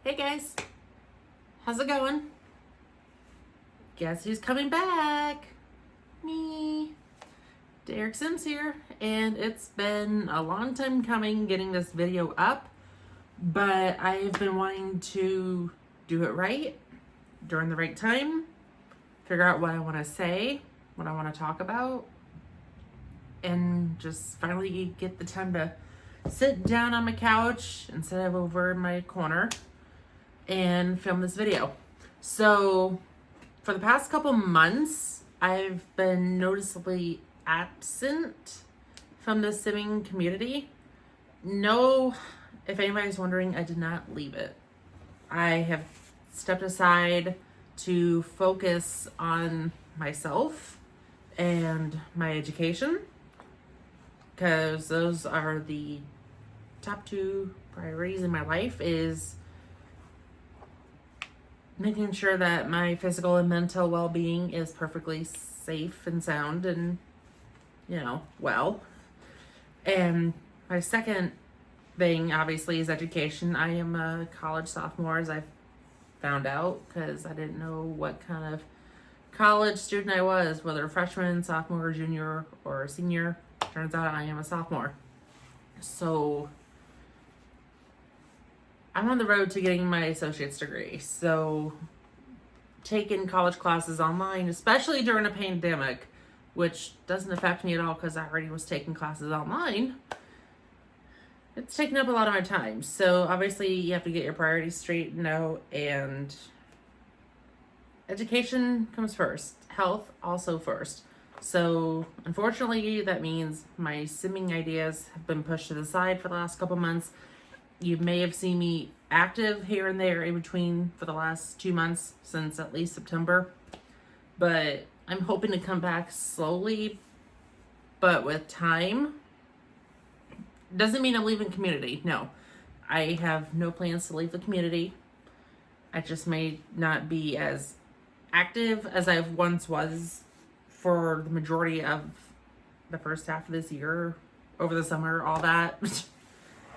Hey guys, how's it going? Guess who's coming back? Me. Derek Sims here, and it's been a long time coming getting this video up, but I've been wanting to do it right, during the right time, figure out what I want to say, what I want to talk about, and just finally get the time to sit down on my couch instead of over in my corner and film this video. So for the past couple months, I've been noticeably absent from the simming community. No, if anybody's wondering, I did not leave it. I have stepped aside to focus on myself and my education, because those are the top two priorities in my life, is making sure that my physical and mental well-being is perfectly safe and sound and, well. And my second thing, obviously, is education. I am a college sophomore, as I found out, because I didn't know what kind of college student I was, whether freshman, sophomore, junior, or senior. Turns out I am a sophomore. So I'm on the road to getting my associate's degree. So taking college classes online, especially during a pandemic, which doesn't affect me at all because I already was taking classes online, it's taking up a lot of my time. So obviously you have to get your priorities straightened out, and education comes first, health also first. So unfortunately, that means my simming ideas have been pushed to the side for the last couple months. You may have seen me active here and there in between for the last 2 months, since at least September. But I'm hoping to come back slowly, but with time. Doesn't mean I'm leaving community. No, I have no plans to leave the community. I just may not be as active as I once was for the majority of the first half of this year, over the summer, all that.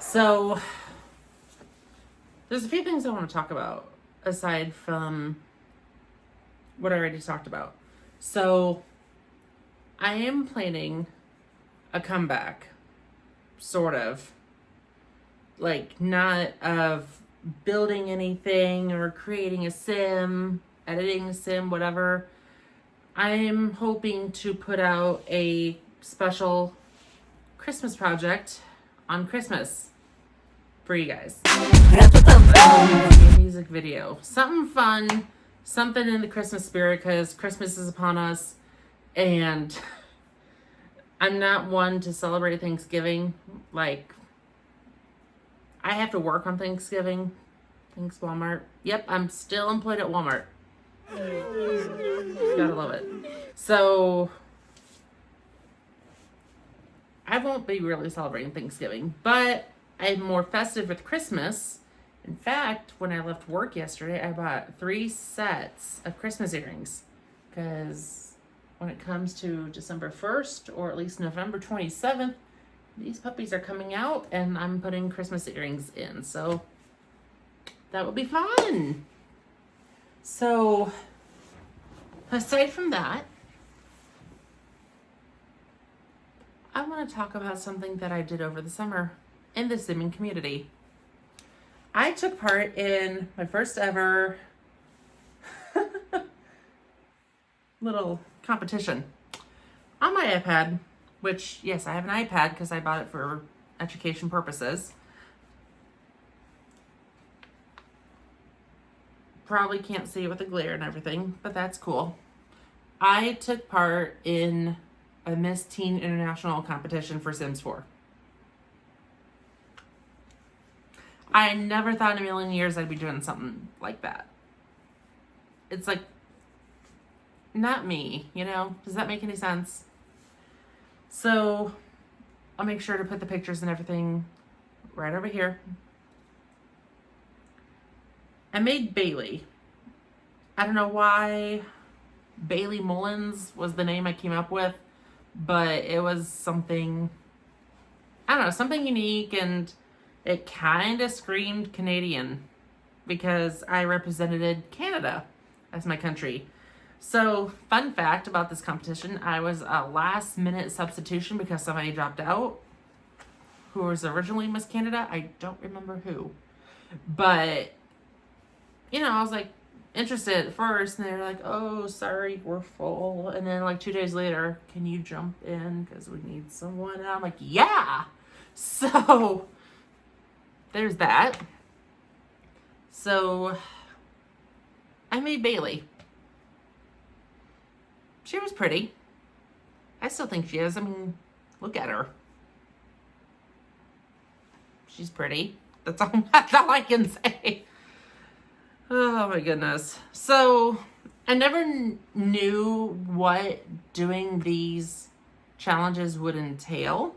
So there's a few things I want to talk about aside from what I already talked about. So I am planning a comeback, sort of. Like, not of building anything or creating a sim, editing a sim, whatever. I'm hoping to put out a special Christmas project on Christmas for you guys. A music video. Something fun, something in the Christmas spirit, because Christmas is upon us, and I'm not one to celebrate Thanksgiving. Like, I have to work on Thanksgiving. Thanks, Walmart. Yep, I'm still employed at Walmart. Gotta love it. So I won't be really celebrating Thanksgiving, but I'm more festive with Christmas. In fact, when I left work yesterday, I bought 3 sets of Christmas earrings, because when it comes to December 1st, or at least November 27th, these puppies are coming out, and I'm putting Christmas earrings in. So that will be fun. So aside from that, I want to talk about something that I did over the summer in the simming community. I took part in my first ever little competition on my iPad, which, yes, I have an iPad because I bought it for education purposes. Probably can't see it with the glare and everything, but that's cool. I took part in a Miss Teen International competition for Sims 4. I never thought in a million years I'd be doing something like that. It's like, not me, Does that make any sense? So I'll make sure to put the pictures and everything right over here. I made Bailey. I don't know why Bailey Mullins was the name I came up with, but it was something, I don't know, something unique, and it kind of screamed Canadian, because I represented Canada as my country. So, fun fact about this competition, I was a last minute substitution because somebody dropped out who was originally Miss Canada. I don't remember who. But, you know, I was like interested at first, and they're like, oh, sorry, we're full. And then like 2 days later, can you jump in because we need someone? And I'm like, yeah. So, there's that. So, I made Bailey. She was pretty. I still think she is. I mean, look at her. She's pretty. That's all I can say. Oh my goodness. So, I never knew what doing these challenges would entail.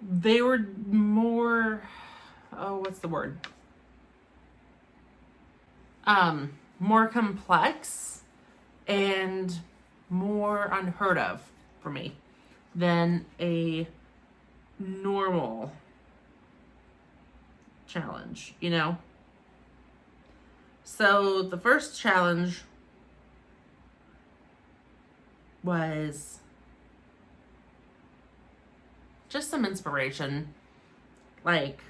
They were more, what's the word? More complex and more unheard of for me than a normal challenge, you know? So the first challenge was just some inspiration. Like,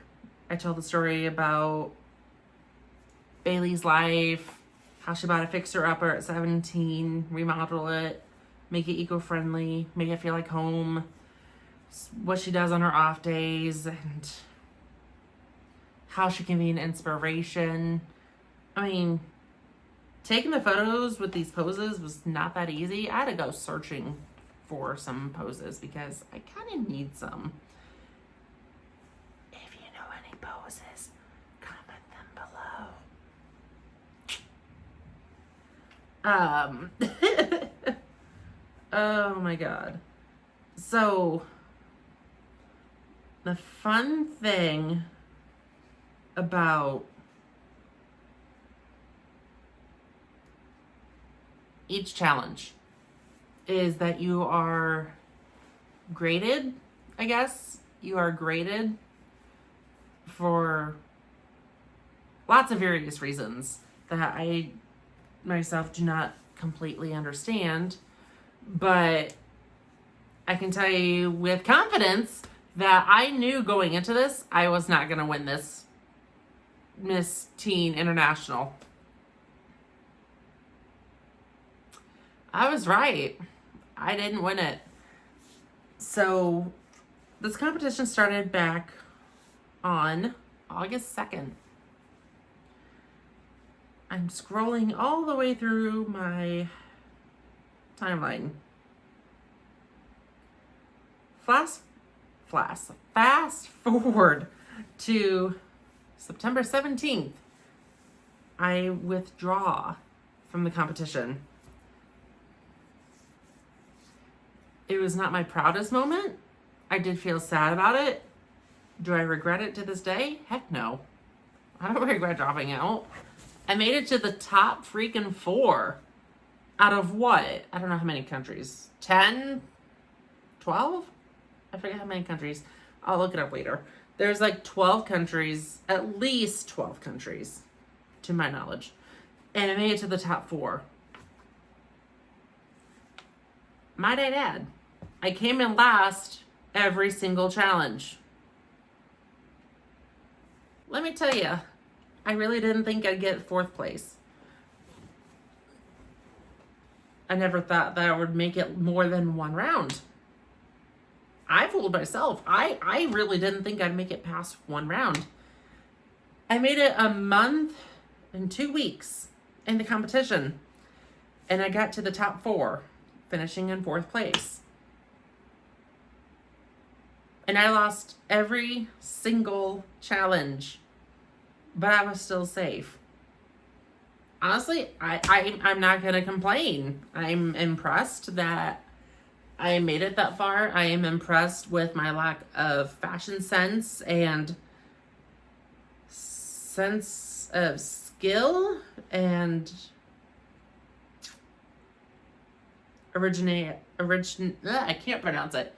I told the story about Bailey's life, how she bought a fixer-upper at 17, remodel it, make it eco-friendly, make it feel like home, what she does on her off days, and how she can be an inspiration. I mean, taking the photos with these poses was not that easy. I had to go searching for some poses because I kind of need some. If you know any poses, comment them below. Oh my god. So, the fun thing about each challenge is that you are graded, I guess. You are graded for lots of various reasons that I myself do not completely understand, but I can tell you with confidence that I knew going into this I was not going to win this Miss Teen International. I was right. I didn't win it. So this competition started back on August 2nd. I'm scrolling all the way through my timeline. Fast forward to September 17th. I withdraw from the competition. It was not my proudest moment. I did feel sad about it. Do I regret it to this day? Heck no. I don't regret dropping out. I made it to the top freaking 4 out of what? I don't know how many countries. 10? 12? I forget how many countries. I'll look it up later. There's like 12 countries, at least 12 countries, to my knowledge. And I made it to the top 4. Might I add, I came in last every single challenge. Let me tell you, I really didn't think I'd get 4th place. I never thought that I would make it more than 1 round. I fooled myself. I really didn't think I'd make it past 1 round. I made it a month and 2 weeks in the competition. And I got to the top 4, finishing in 4th place. And I lost every single challenge, but I was still safe. Honestly, I'm not going to complain. I'm impressed that I made it that far. I am impressed with my lack of fashion sense and sense of skill and I can't pronounce it.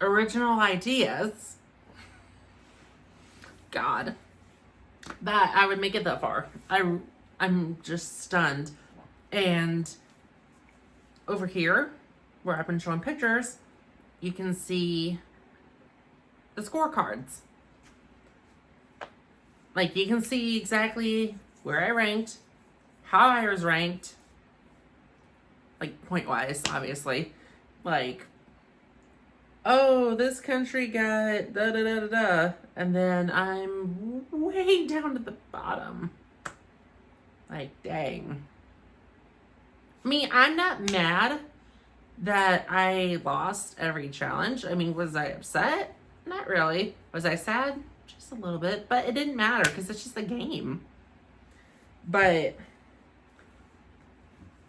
original ideas. God, that I would make it that far. I'm just stunned. And over here, where I've been showing pictures, you can see the scorecards. Like, you can see exactly where I ranked, how I was ranked, like point-wise, obviously. Like, oh, this country got da da da da da, and then I'm way down to the bottom. Like, dang. I mean, I'm not mad that I lost every challenge. I mean, was I upset? Not really. Was I sad? Just a little bit, but it didn't matter because it's just a game. But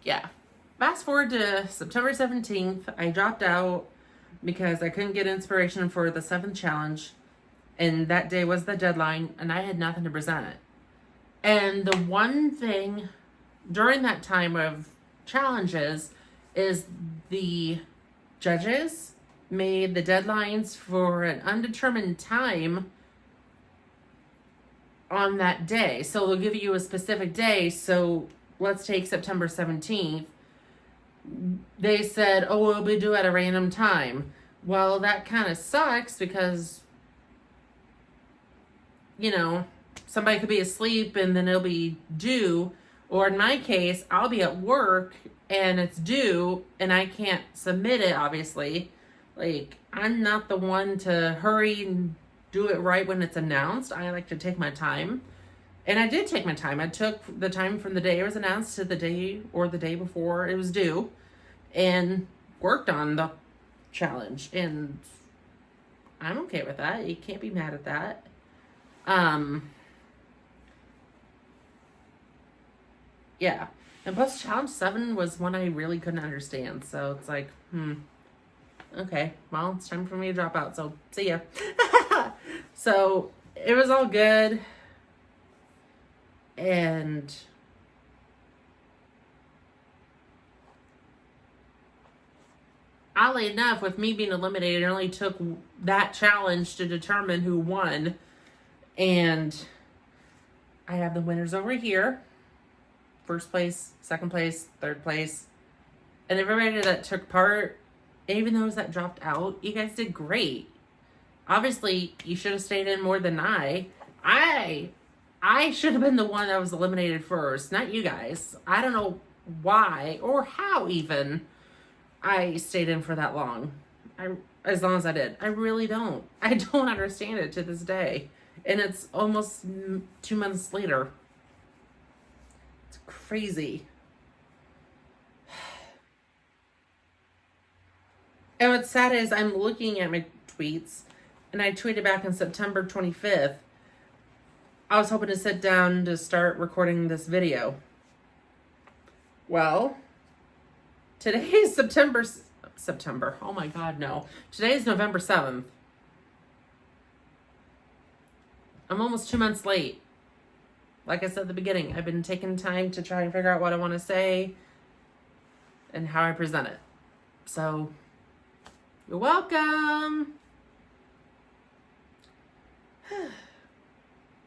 yeah, fast forward to September 17th, I dropped out because I couldn't get inspiration for the 7th challenge, and that day was the deadline, and I had nothing to present. And the one thing during that time of challenges is the judges made the deadlines for an undetermined time on that day. So they'll give you a specific day. So let's take September 17th. They said, oh, we'll be due at a random time. Well, that kind of sucks because, you know, somebody could be asleep and then it'll be due. Or in my case, I'll be at work and it's due and I can't submit it, obviously. Like, I'm not the one to hurry and do it right when it's announced. I like to take my time. And I did take my time. I took the time from the day it was announced to the day or the day before it was due and worked on the challenge. And I'm okay with that. You can't be mad at that. Yeah. And plus challenge 7 was one I really couldn't understand. So it's like, okay, well, it's time for me to drop out. So see ya. So it was all good. And oddly enough, with me being eliminated, it only took that challenge to determine who won. And I have the winners over here. First place, second place, third place. And everybody that took part, even those that dropped out, you guys did great. Obviously, you should have stayed in more than I should have been the one that was eliminated first, not you guys. I don't know why or how even I stayed in for that long. As long as I did. I really don't. I don't understand it to this day. And it's almost 2 months later. It's crazy. And what's sad is I'm looking at my tweets, and I tweeted back on September 25th. I was hoping to sit down to start recording this video. Well, today is September. Oh my God, no. Today is November 7th. I'm almost 2 months late. Like I said at the beginning, I've been taking time to try and figure out what I want to say and how I present it. So, you're welcome.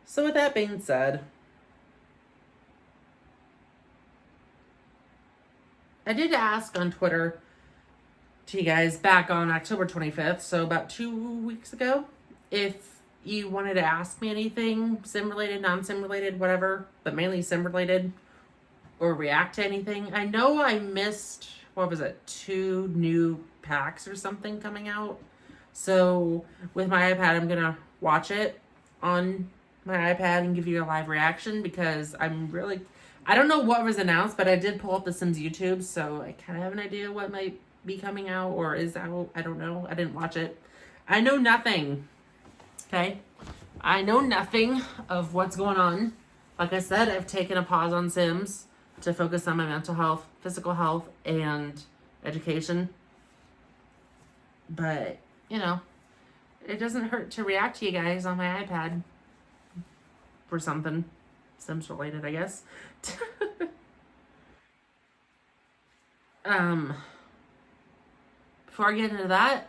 So with that being said, I did ask on Twitter to you guys back on October 25th, so about 2 weeks ago, if you wanted to ask me anything, sim-related, non-sim-related, whatever, but mainly sim-related, or react to anything. I know I missed, 2 new packs or something coming out. So with my iPad, I'm going to watch it on my iPad and give you a live reaction because I don't know what was announced, but I did pull up the Sims YouTube, so I kind of have an idea what might be coming out or is out. I don't know. I didn't watch it. I know nothing. Okay? I know nothing of what's going on. Like I said, I've taken a pause on Sims to focus on my mental health, physical health, and education. But, you know, it doesn't hurt to react to you guys on my iPad for something Sims related, I guess. before I get into that,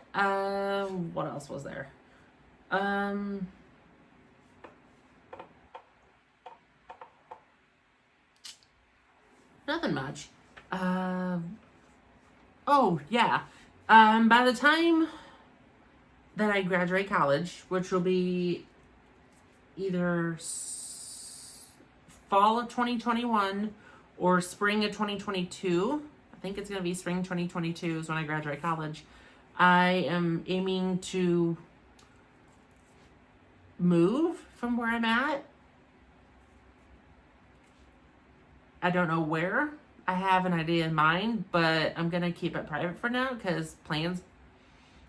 what else was there? Nothing much. Oh, yeah. By the time that I graduate college, which will be either fall of 2021 or spring of 2022, I think it's going to be spring 2022 is when I graduate college, I am aiming to move from where I'm at. I don't know where. I have an idea in mind, but I'm going to keep it private for now because plans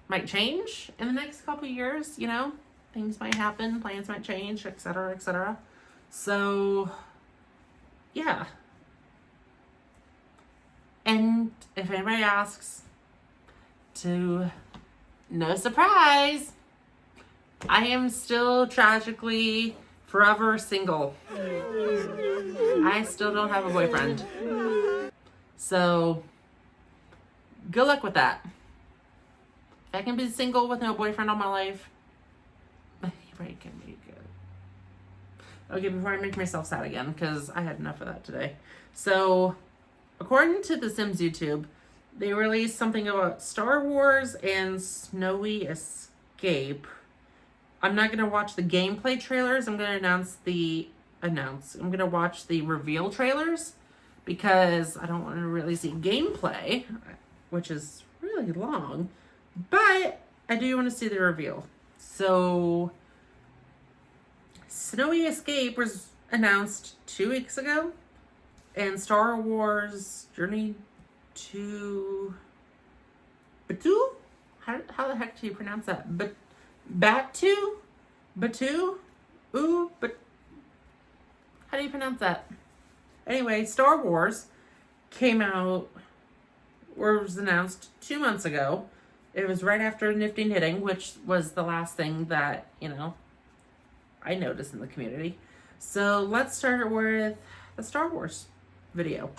might change in the next couple of years, you know? Things might happen, plans might change, etc., etc. So, yeah. And if anybody asks, no surprise, I am still tragically forever single. I still don't have a boyfriend. So, good luck with that. If I can be single with no boyfriend all my life, right, can be good. Okay, before I make myself sad again, because I had enough of that today. So, according to The Sims YouTube, they released something about Star Wars and Snowy Escape. I'm not going to watch the gameplay trailers. I'm going to I'm going to watch the reveal trailers because I don't want to really see gameplay, which is really long, but I do want to see the reveal. So, Snowy Escape was announced 2 weeks ago, and Star Wars Journey to Batuu? How the heck do you pronounce that? Batuu? Ooh, but how do you pronounce that? Anyway, Star Wars came out, or was announced 2 months ago. It was right after Nifty Knitting, which was the last thing that, I noticed in the community. So let's start with the Star Wars video.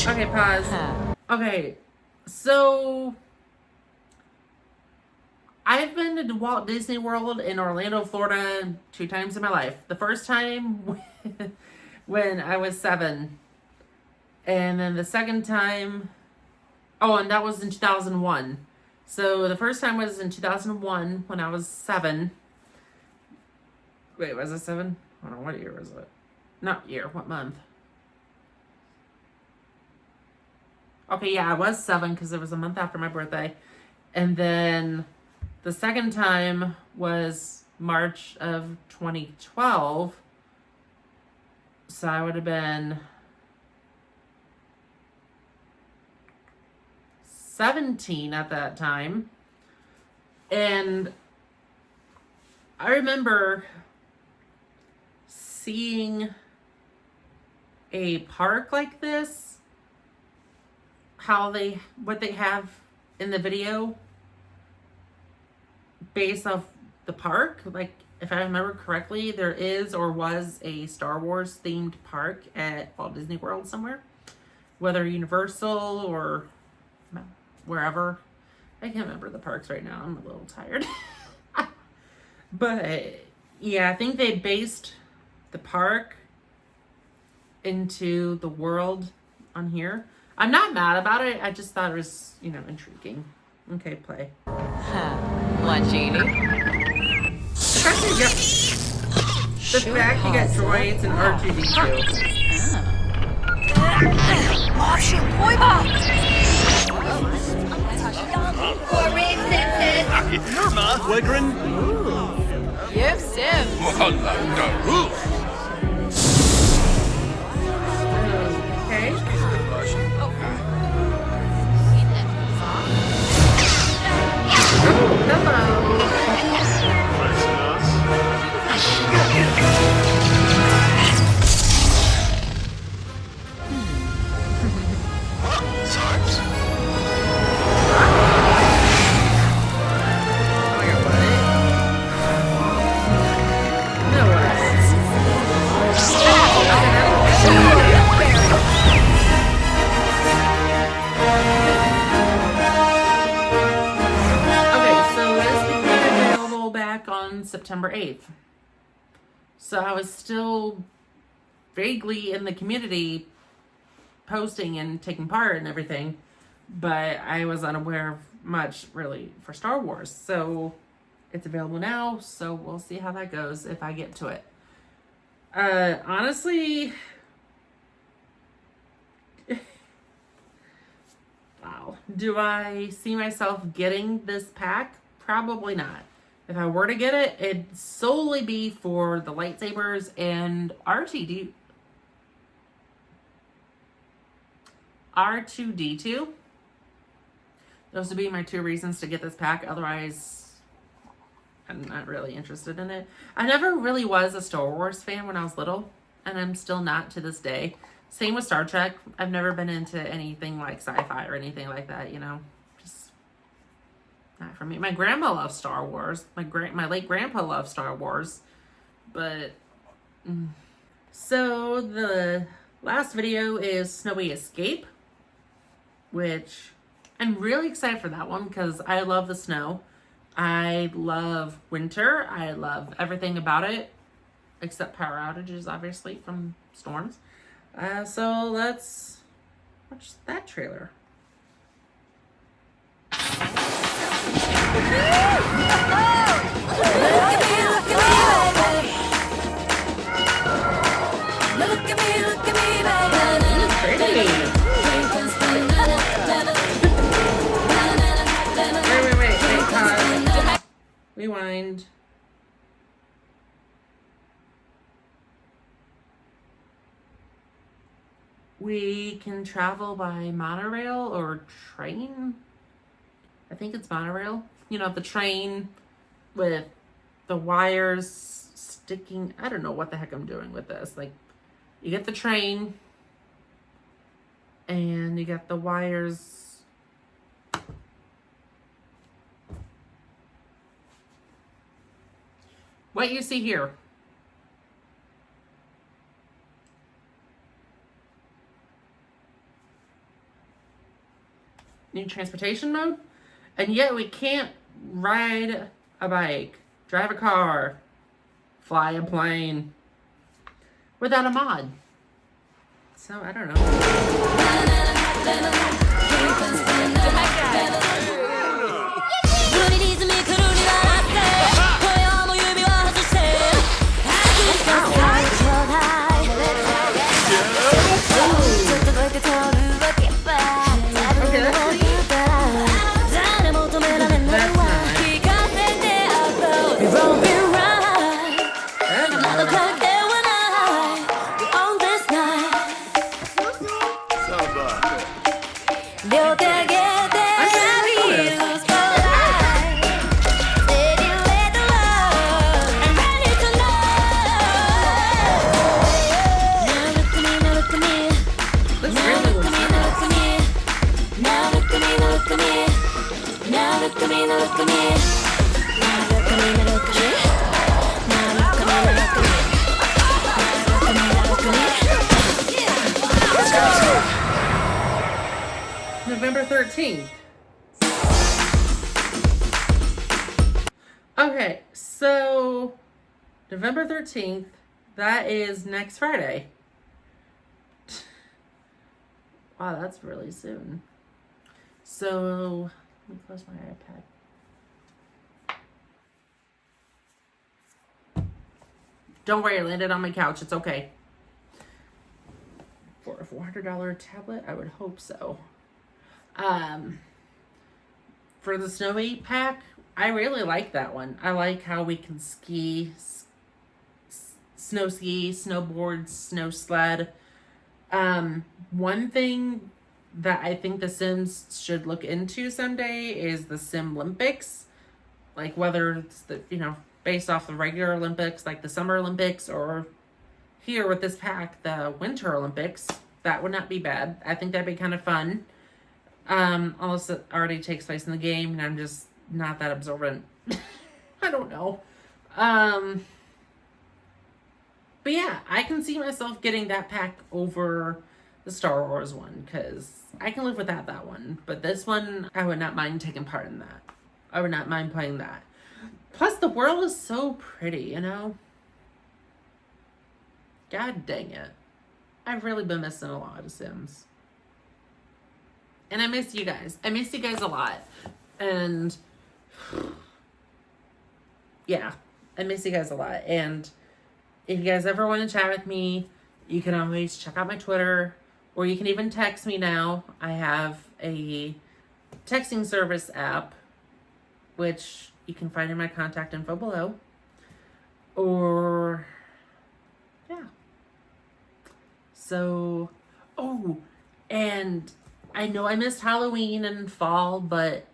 Okay, pause. Okay, so I've been to Walt Disney World in Orlando, Florida 2 times in my life. The first time when I was 7, and then the second time, and that was in 2001. So the first time was in 2001 when I was 7. Wait, was it 7? I don't know, what year was it? Not year, what month? Okay, yeah, I was 7 because it was a month after my birthday. And then the second time was March of 2012. So I would have been 17 at that time. And I remember seeing a park like this, what they have in the video based off the park. Like, if I remember correctly, there is or was a Star Wars themed park at Walt Disney World somewhere, whether Universal or wherever. I can't remember the parks right now. I'm a little tired. But yeah, I think they based the park into the world on here. I'm not mad about it. I just thought it was, intriguing. Okay, play. What, Genie? The fact you got droids and R2-D2. Nirma, Wegrin. Yep, Sim. Okay. around September 8th. So I was still vaguely in the community posting and taking part and everything, but I was unaware of much really for Star Wars. So it's available now, so we'll see how that goes if I get to it. Honestly, wow. Do I see myself getting this pack? Probably not. If I were to get it, it'd solely be for the lightsabers and R2D2. Those would be my two reasons to get this pack. Otherwise, I'm not really interested in it. I never really was a Star Wars fan when I was little, and I'm still not to this day. Same with Star Trek. I've never been into anything like sci-fi or anything like that, you know. Just not for me. My grandma loves Star Wars. My late grandpa loved Star Wars. But so the last video is Snowy Escape, which I'm really excited for that one because I love the snow. I love winter. I love everything about it, except power outages, obviously, from storms. So let's watch that trailer. Rewind. We can travel by monorail or train. I think it's monorail. You know, the train with the wires sticking. I don't know what the heck I'm doing with this. Like, you get the train and you get the wires. What you see here. New transportation mode. And yet we can't ride a bike, drive a car, fly a plane without a mod. So I don't November 13th. Okay, so November 13th, that is next Friday. Wow, that's really soon. So, let me close my iPad. Don't worry, I landed on my couch. It's okay. For a $400 tablet, I would hope so. For the Snowy pack, I really like that one. I like how we can ski, snow ski, snowboard, snow sled. One thing that I think the Sims should look into someday is the Sim Olympics. Like whether it's the, based off the regular Olympics, like the Summer Olympics, or here with this pack, the Winter Olympics. That would not be bad. I think that'd be kind of fun. Unless it already takes place in the game and I'm just not that observant. I don't know. But yeah, I can see myself getting that pack over the Star Wars one because I can live without that one. But this one, I would not mind taking part in that. I would not mind playing that. Plus, the world is so pretty, you know? God dang it. I've really been missing a lot of Sims. And I miss you guys. I miss you guys a lot. And yeah, I miss you guys a lot. And if you guys ever want to chat with me, you can always check out my Twitter, or you can even text me now. I have a texting service app, which you can find in my contact info below. Or, yeah. So, oh, and I know I missed Halloween and fall, but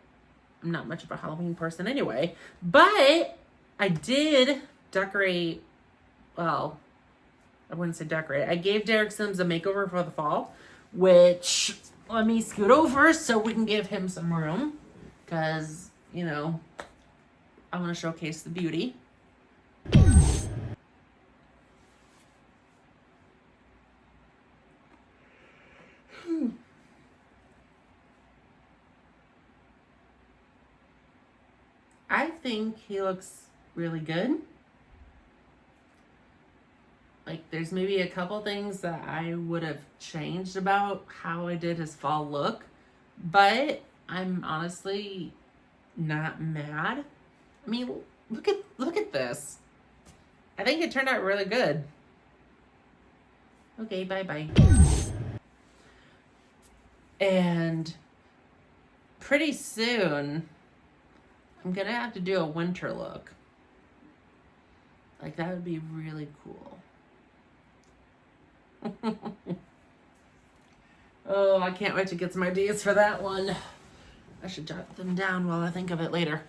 I'm not much of a Halloween person anyway. But I did decorate, well, I wouldn't say decorate. I gave Derek Sims a makeover for the fall, which, let me scoot over so we can give him some room. Because, you know, I want to showcase the beauty. I think he looks really good. Like, there's maybe a couple things that I would have changed about how I did his fall look, but I'm honestly not mad. I mean, look at this. I think it turned out really good. Okay, bye-bye. And pretty soon, I'm gonna have to do a winter look. Like, that would be really cool. Oh, I can't wait to get some ideas for that one. I should jot them down while I think of it later.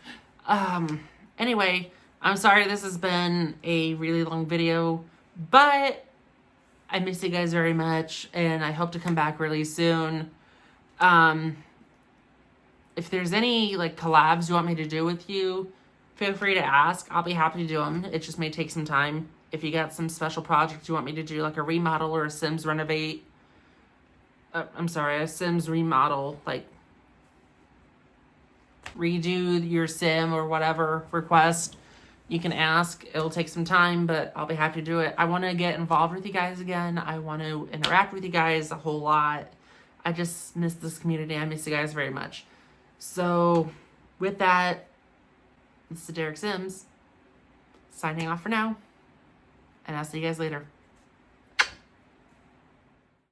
Anyway, I'm sorry this has been a really long video, but I miss you guys very much, and I hope to come back really soon. If there's any like collabs you want me to do with you, feel free to ask. I'll be happy to do them. It just may take some time. If you got some special projects you want me to do, like a remodel or a Sims renovate, a Sims remodel, like redo your sim or whatever request, you can ask. It'll take some time, but I'll be happy to do it. I want to get involved with you guys again. I want to interact with you guys a whole lot. I just miss this community. I miss you guys very much. So with that, this is Derek Sims signing off for now, and I'll see you guys later.